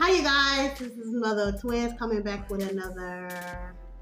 Hi you guys, this is Mother of Twins coming back with another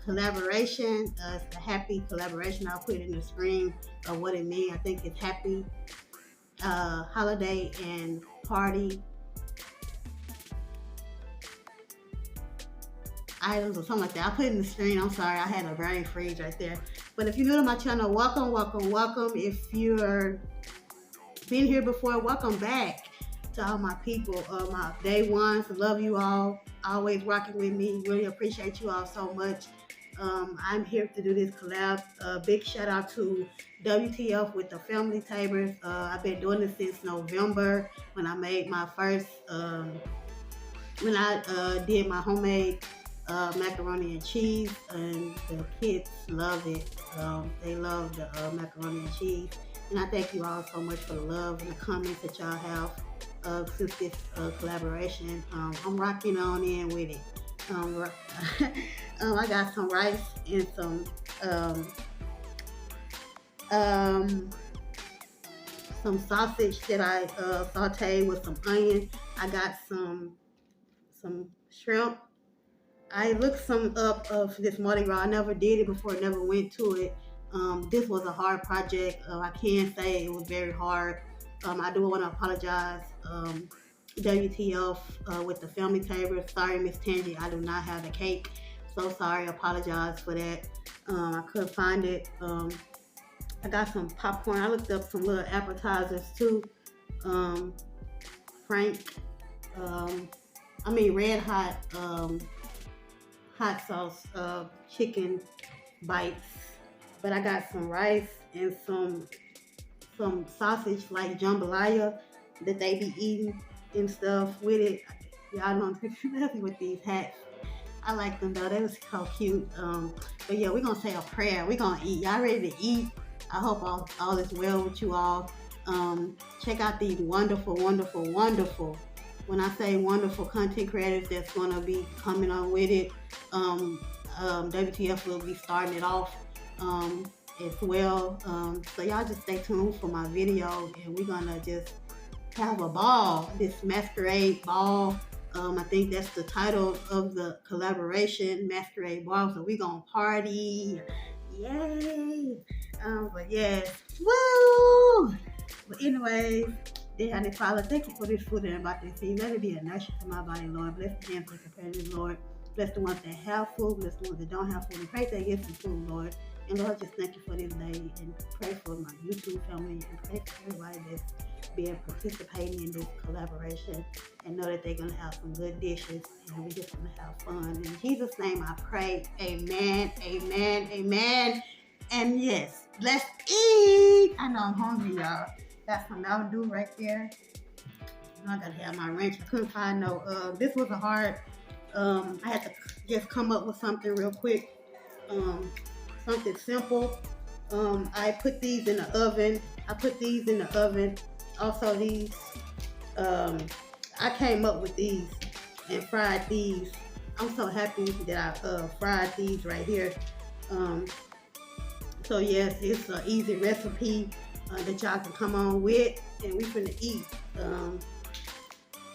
collaboration. It's the happy collaboration. I'll put it in the screen of what it means. I think it's happy holiday and party items or something like that. I'll put it in the screen. I'm sorry, I had a brain freeze right there. But if you're new to my channel, welcome, welcome, welcome. If you're been here before, welcome back to all my people, my day ones. Love you all, always rocking with me. Really appreciate you all so much. I'm here to do this collab. Big shout out to WTF with the family tables. I've been doing this since November when I made my first, when I did my homemade macaroni and cheese, and the kids love it. They love the macaroni and cheese. And I thank you all so much for the love and the comments that y'all have since this collaboration. I'm rocking on in with it. I got some rice and some sausage that I sauteed with some onion. I got some shrimp. I looked some up for this Mardi Gras. I never did it before, never went to it. This was a hard project. I can say it was very hard. I do want to apologize, WTF with the family table. Sorry, Miss Tangy, I do not have the cake. So sorry, apologize for that. I couldn't find it. I got some popcorn. I looked up some little appetizers too. Red hot sauce chicken bites. But I got some rice and some sausage like jambalaya that they be eating and stuff with it. Y'all know I'm with these hats. I like them though. They was so cute. But yeah, we're gonna say a prayer. We're gonna eat. Y'all ready to eat? I hope all is well with you all. Check out these wonderful, wonderful, wonderful. When I say wonderful content creators that's gonna be coming on with it, WTF will be starting it off as well. So y'all just stay tuned for my video, and we're gonna just have a ball. This Masquerade Ball. I think that's the title of the collaboration, Masquerade Ball. So we gonna party, yay! But yes, woo! But anyways, dear Heavenly Father, thank you for this food and about this seed. Let it be a nourishment to my body, Lord. Bless the hands that prepare this, Lord. Bless the ones that have food. Bless the ones that don't have food. We pray they get some food, Lord. And Lord, just thank you for this day, and pray for my YouTube family, and pray for everybody that's been participating in this collaboration, and know that they're going to have some good dishes, and we're just going to have fun. In Jesus' name I pray, amen, amen, amen. And yes, let's eat. I know I'm hungry, y'all. That's some Mountain Dew right there. I gotta have my wrench. I couldn't find no, this was a hard, I had to just come up with something real quick, something simple. I put these in the oven. Also these, I came up with these and fried these. I'm so happy that I fried these right here. So yes, it's an easy recipe that y'all can come on with, and we finna eat.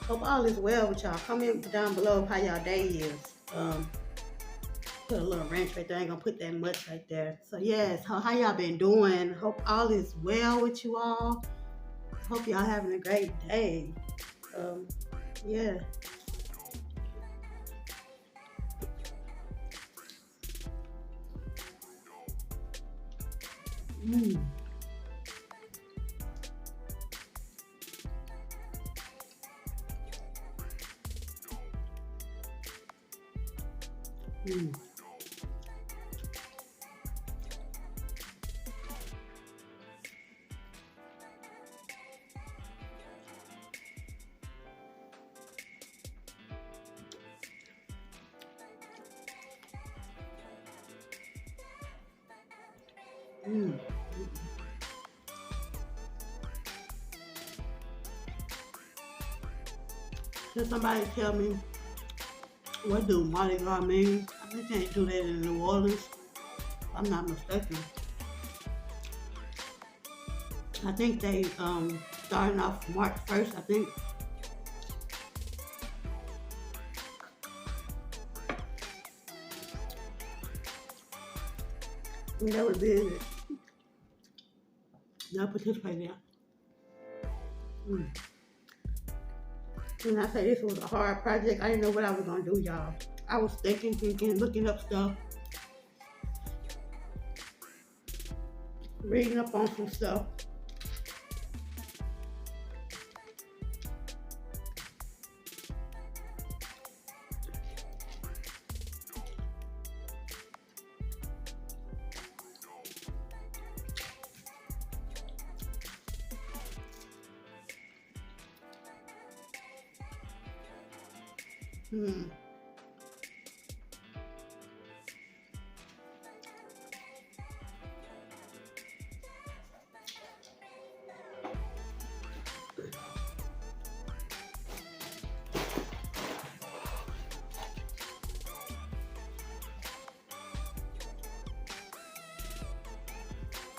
Hope all is well with y'all. Comment down below how y'all day is. Put a little wrench right there. I ain't gonna put that much right there. So yes, how y'all been doing? Hope all is well with you all. Hope y'all having a great day. Yeah. Mm. Mm. Mm. Can somebody tell me what do Mardi Gras mean? I can't do that in New Orleans, if I'm not mistaken. I think they starting off March 1st, I think. never did it. Never participated in it. When I say this was a hard project, I didn't know what I was gonna do, y'all. I was thinking, looking up stuff, reading up on some stuff.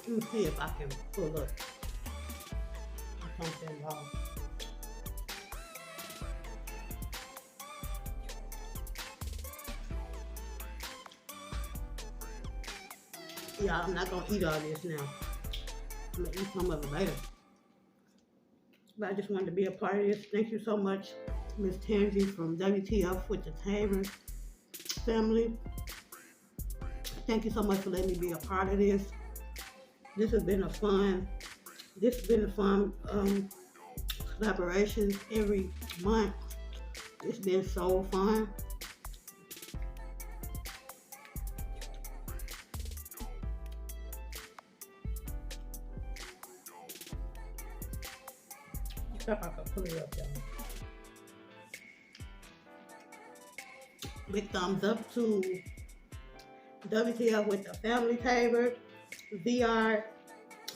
Let me see if I can pull up something wrong. Yeah, I'm not gonna eat all this now. I'm gonna eat some of it later. But I just wanted to be a part of this. Thank you so much, Miss Tangi from WTF with the Tamer family. Thank you so much for letting me be a part of this. This has been a fun collaboration every month. It's been so fun. I hope I can pull it up, y'all. Big thumbs up to WTF with the Family Tamer, VR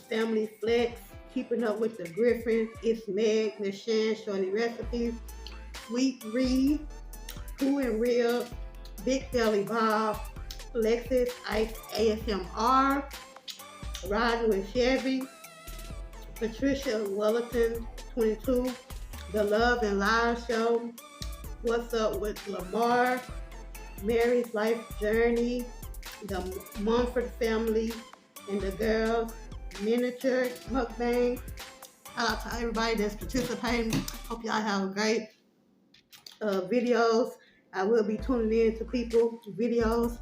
Family Flex, Keeping Up with the Griffins, It's Meg, Miss Shan, Shorty Recipes, Sweet Reed, Who and Real, Big Belly Bob, Lexus Ice ASMR, Riding with Chevy, Patricia Wellington 22, The Love and Live Show, What's Up with Lamar, Mary's Life Journey, the Mumford Family, and the Girls Miniature Mukbang. Shout out to everybody that's participating. Hope y'all have great videos. I will be tuning in to people's videos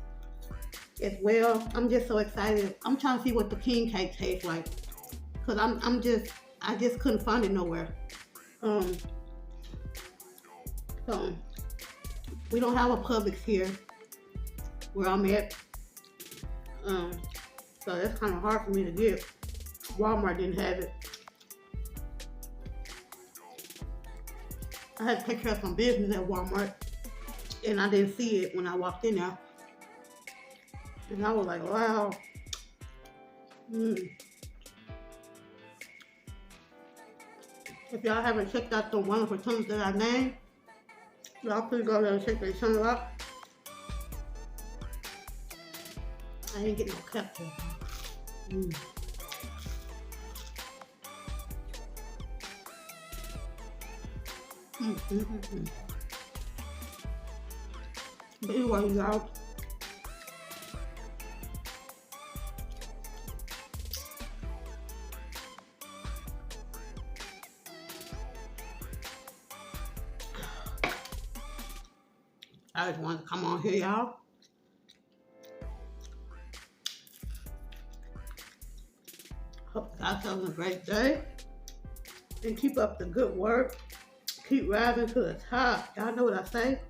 as well. I'm just so excited. I'm trying to see what the king cake tastes like, cause I just couldn't find it nowhere. So we don't have a Publix here where I'm at. So that's kind of hard for me to get. Walmart didn't have it. I had to take care of some business at Walmart, and I didn't see it when I walked in there. And I was like, wow. If y'all haven't checked out the wonderful channels that I named, y'all please go there and check their channel out. I didn't get no capture. But anyway, y'all, I just wanted to come on here, y'all. Hope y'all having a great day. And keep up the good work. Keep rising to the top. Y'all know what I say.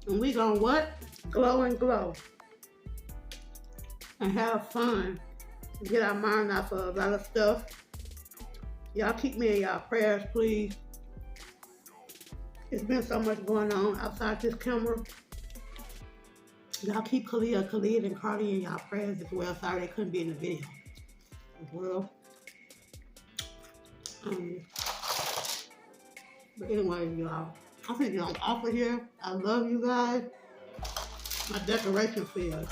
And we gonna what? Glow and glow. And have fun. Get our mind off of a lot of stuff. Y'all keep me in y'all prayers, please. It's been so much going on outside this camera. Y'all keep Khalid and Cardi in y'all prayers as well. Sorry they couldn't be in the video as well. But anyway, y'all, I'm gonna get on off of here. I love you guys. My decoration failed.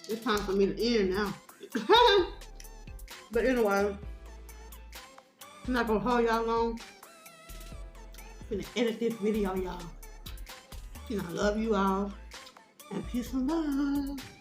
It's time for me to end now. But anyway, I'm not gonna hold y'all long. I'm gonna edit this video, y'all. And I love you all. And peace and love.